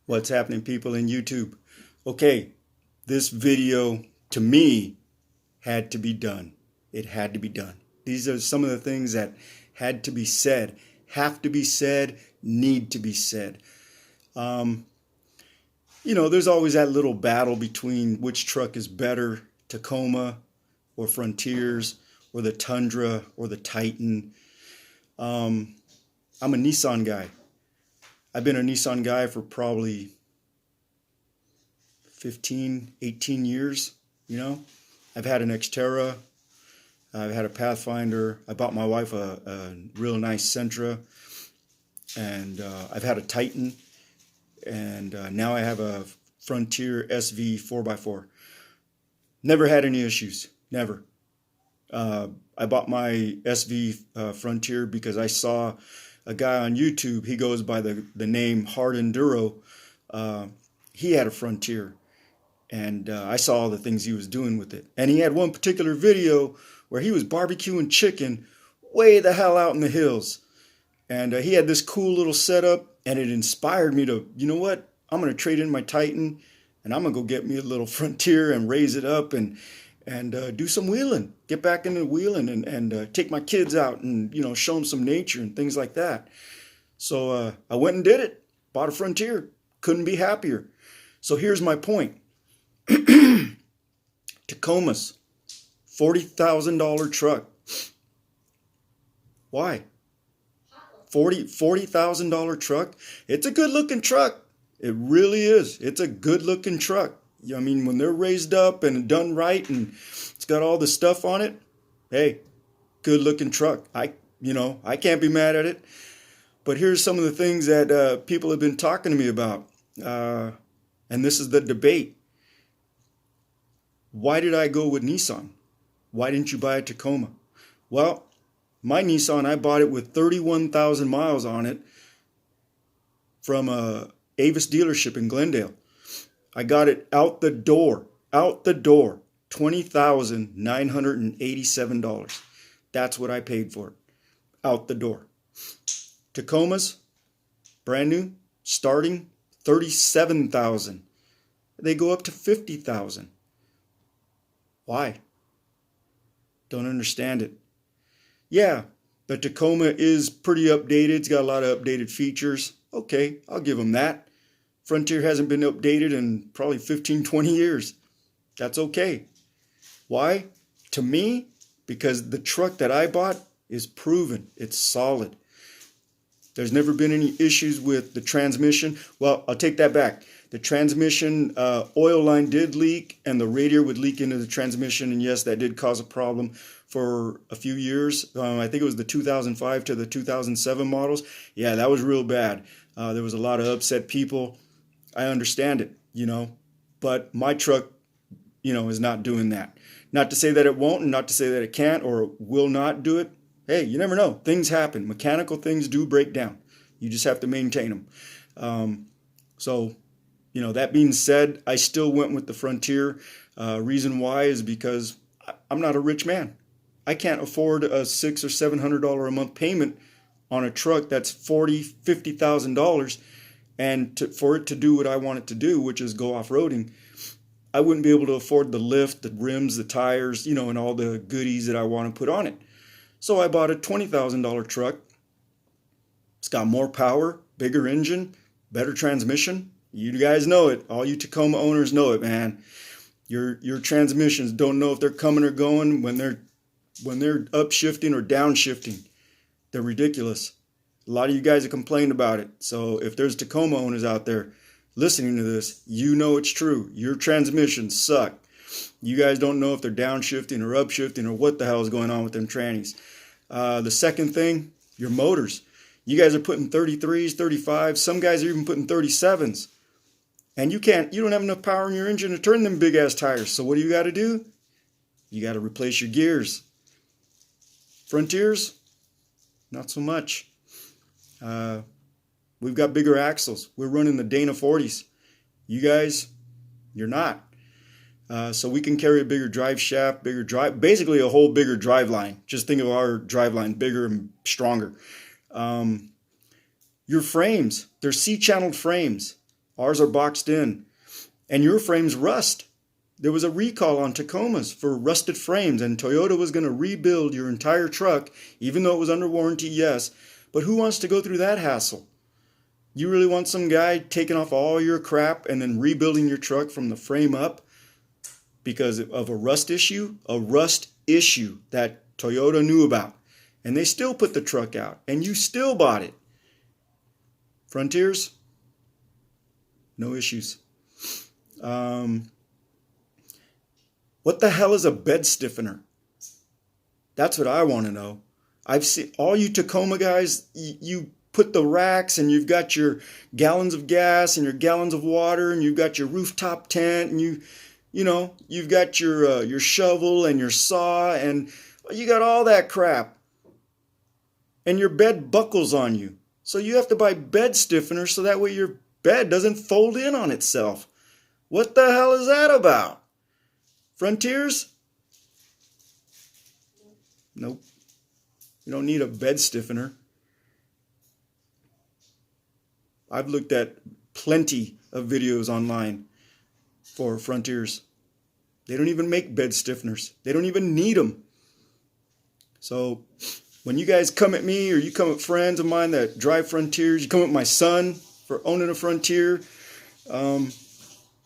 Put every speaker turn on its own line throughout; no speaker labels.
What's happening, people in YouTube? Okay, this video to me had to be done. It had to be done. These are some of the things that had to be said, have to be said, need to be said. There's always that little battle between which truck is better, Tacoma or Frontiers or the Tundra or the Titan. I'm a Nissan guy. I've been a Nissan guy for probably 15, 18 years, I've had an Xterra, I've had a Pathfinder, I bought my wife a real nice Sentra, and I've had a Titan, and now I have a Frontier SV 4x4. Never had any issues, never. I bought my SV Frontier because I saw a guy on YouTube, he goes by the name Hard Enduro. He had a Frontier, and I saw all the things he was doing with it. And he had one particular video where he was barbecuing chicken way the hell out in the hills. And he had this cool little setup, and it inspired me to, you know what? I'm going to trade in my Titan, and I'm going to go get me a little Frontier and raise it up and do some wheeling, get back into wheeling and take my kids out and, show them some nature and things like that. So I went and did it, bought a Frontier, couldn't be happier. So here's my point. Tacomas, $40,000 truck. Why? $40,000 truck. It's a good looking truck. It really is. It's a good looking truck. I mean, when they're raised up and done right and it's got all the stuff on it, hey, good looking truck. I can't be mad at it. But here's some of the things that people have been talking to me about. And this is the debate. Why did I go with Nissan? Why didn't you buy a Tacoma? Well, my Nissan, I bought it with 31,000 miles on it from a Avis dealership in Glendale. I got it out the door, $20,987. That's what I paid for it, out the door. Tacomas, brand new, starting $37,000. They go up to $50,000. Why? Don't understand it. Yeah, the Tacoma is pretty updated. It's got a lot of updated features. Okay, I'll give them that. Frontier hasn't been updated in probably 15, 20 years. That's okay. Why? To me, because the truck that I bought is proven. It's solid. There's never been any issues with the transmission. Well, I'll take that back. The transmission oil line did leak, and the radiator would leak into the transmission. And yes, that did cause a problem for a few years. I think it was the 2005 to the 2007 models. Yeah, that was real bad. There was a lot of upset people. I understand it, but my truck, is not doing that. Not to say that it won't, and not to say that it can't or will not do it. Hey, you never know. Things happen. Mechanical things do break down. You just have to maintain them. That being said, I still went with the Frontier. Reason why is because I'm not a rich man. I can't afford a $600 or $700 a month payment on a truck that's $40,000, $50,000. And for it to do what I want it to do, which is go off-roading, I wouldn't be able to afford the lift, the rims, the tires, and all the goodies that I want to put on it. So I bought a $20,000 truck. It's got more power, bigger engine, better transmission. You guys know it. All you Tacoma owners know it, man. Your transmissions don't know if they're coming or going when they're upshifting or downshifting. They're ridiculous. A lot of you guys have complained about it. So if there's Tacoma owners out there listening to this, it's true. Your transmissions suck. You guys don't know if they're downshifting or upshifting or what the hell is going on with them trannies. The second thing, your motors. You guys are putting 33s, 35s. Some guys are even putting 37s. And you don't have enough power in your engine to turn them big ass tires. So what do you got to do? You got to replace your gears. Frontiers, not so much. We've got bigger axles. We're running the Dana 40s. You guys, you're not. So we can carry a bigger drive shaft, basically a whole bigger drive line. Just think of our drive line, bigger and stronger. Your frames, they're C-channeled frames. Ours are boxed in. And your frames rust. There was a recall on Tacomas for rusted frames, and Toyota was going to rebuild your entire truck, even though it was under warranty, yes. But who wants to go through that hassle? You really want some guy taking off all your crap and then rebuilding your truck from the frame up because of a rust issue? A rust issue that Toyota knew about. And they still put the truck out, and you still bought it. Frontiers, no issues. What the hell is a bed stiffener? That's what I want to know. I've seen all you Tacoma guys, you put the racks and you've got your gallons of gas and your gallons of water and you've got your rooftop tent and you've got your shovel and your saw and you got all that crap. And your bed buckles on you. So you have to buy bed stiffener so that way your bed doesn't fold in on itself. What the hell is that about? Frontiers? Nope. You don't need a bed stiffener. I've looked at plenty of videos online for Frontiers. They don't even make bed stiffeners. They don't even need them. So when you guys come at me or you come at friends of mine that drive Frontiers, you come at my son for owning a Frontier, I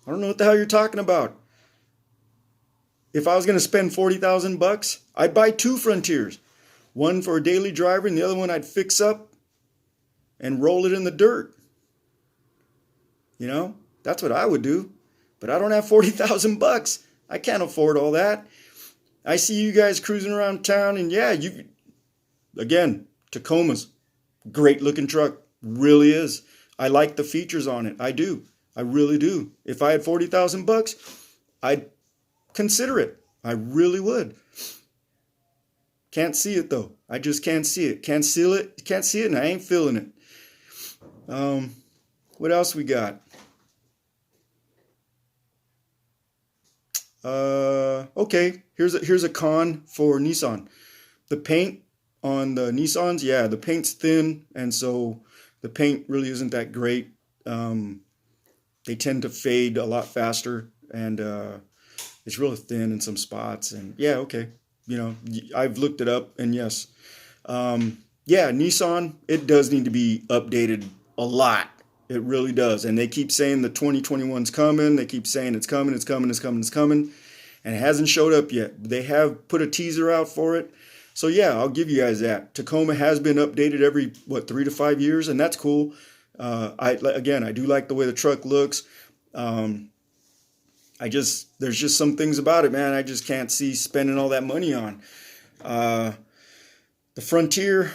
don't know what the hell you're talking about. If I was going to spend $40,000, I'd buy 2 Frontiers. One for a daily driver and the other one I'd fix up and roll it in the dirt. You know, that's what I would do. But I don't have $40,000. I can't afford all that. I see you guys cruising around town and yeah, again, Tacoma's great looking truck. Really is. I like the features on it. I do. I really do. If I had $40,000, I'd consider it. I really would. Can't see it though. I just can't see it. Can't see it and I ain't feeling it. What else we got? Okay, here's a con for Nissan. The paint on the Nissans, yeah, the paint's thin, and so the paint really isn't that great. They tend to fade a lot faster, and it's really thin in some spots. And yeah, okay, I've looked it up, and yes, yeah, Nissan, it does need to be updated a lot. It really does. And they keep saying the 2021's coming. They keep saying it's coming, it's coming, it's coming, it's coming. And it hasn't showed up yet. They have put a teaser out for it. So yeah, I'll give you guys that. Tacoma has been updated every, 3 to 5 years, and that's cool. I do like the way the truck looks. There's just some things about it, man, I just can't see spending all that money on. The Frontier,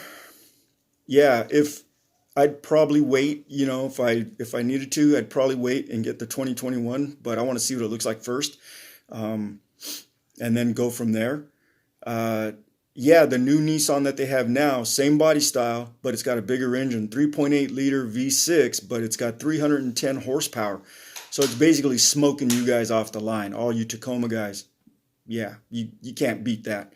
yeah, if I'd probably wait, if I needed to, I'd probably wait and get the 2021, but I want to see what it looks like first, and then go from there. Yeah, the new Nissan that they have now, same body style, but it's got a bigger engine, 3.8 liter V6, but it's got 310 horsepower. So it's basically smoking you guys off the line, all you Tacoma guys. Yeah, you can't beat that.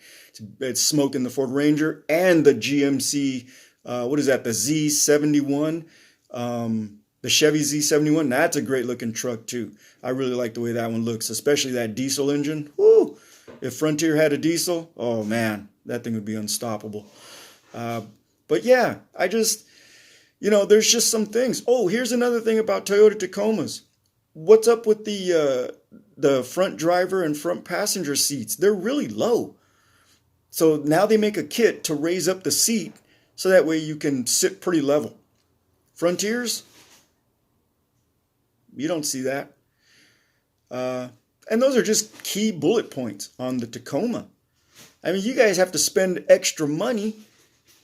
It's smoking the Ford Ranger and the GMC, what is that, the Z71, the Chevy Z71. That's a great looking truck too. I really like the way that one looks, especially that diesel engine. Woo! If Frontier had a diesel, oh man, that thing would be unstoppable. But yeah, I just, there's just some things. Oh, here's another thing about Toyota Tacomas. What's up with the front driver and front passenger seats? They're really low. So now they make a kit to raise up the seat so that way you can sit pretty level. Frontiers, you don't see that. And those are just key bullet points on the Tacoma. I mean, you guys have to spend extra money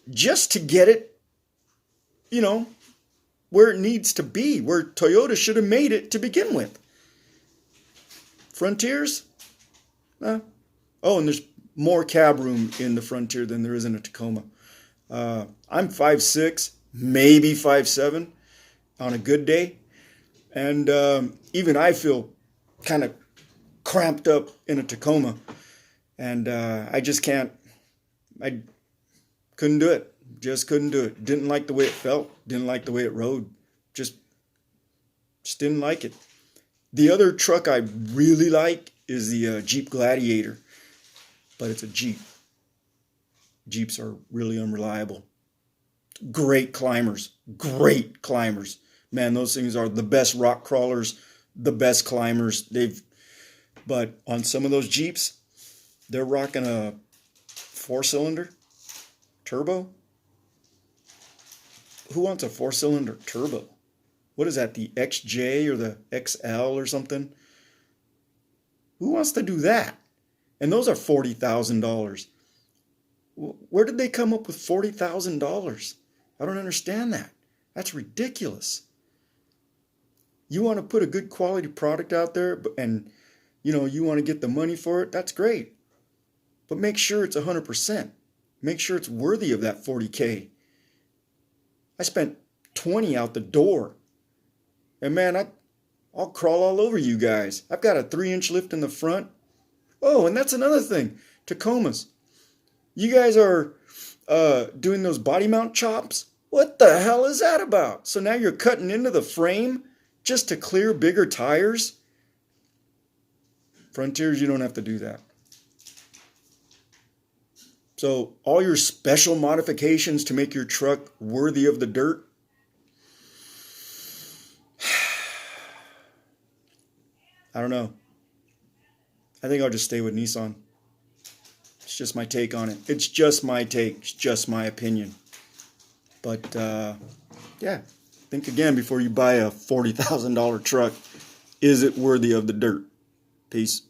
just to get it, where it needs to be, where Toyota should have made it to begin with. Frontiers? Oh, and there's more cab room in the Frontier than there is in a Tacoma. I'm 5'6", maybe 5'7", on a good day. And even I feel kind of cramped up in a Tacoma. And I just can't, I couldn't do it. Just couldn't do it. Didn't like the way it felt. Didn't like the way it rode. Just Just didn't like it. The other truck I really like is the Jeep Gladiator, but it's a Jeep. Jeeps are really unreliable. Great climbers. Great climbers. Man, those things are the best rock crawlers, the best climbers. But on some of those Jeeps, they're rocking a 4-cylinder turbo. Who wants a 4-cylinder turbo? What is that, the XJ or the XL or something? Who wants to do that? And those are $40,000. Where did they come up with $40,000? I don't understand that. That's ridiculous. You want to put a good quality product out there and you want to get the money for it, that's great. But make sure it's 100%. Make sure it's worthy of that 40K. I spent 20 out the door. And man, I'll crawl all over you guys. I've got a 3-inch lift in the front. Oh, and that's another thing. Tacomas. You guys are doing those body mount chops? What the hell is that about? So now you're cutting into the frame just to clear bigger tires? Frontiers, you don't have to do that. So all your special modifications to make your truck worthy of the dirt, I don't know. I think I'll just stay with Nissan. It's just my take on it. It's just my take. It's just my opinion. But, yeah. Think again before you buy a $40,000 truck. Is it worthy of the dirt? Peace.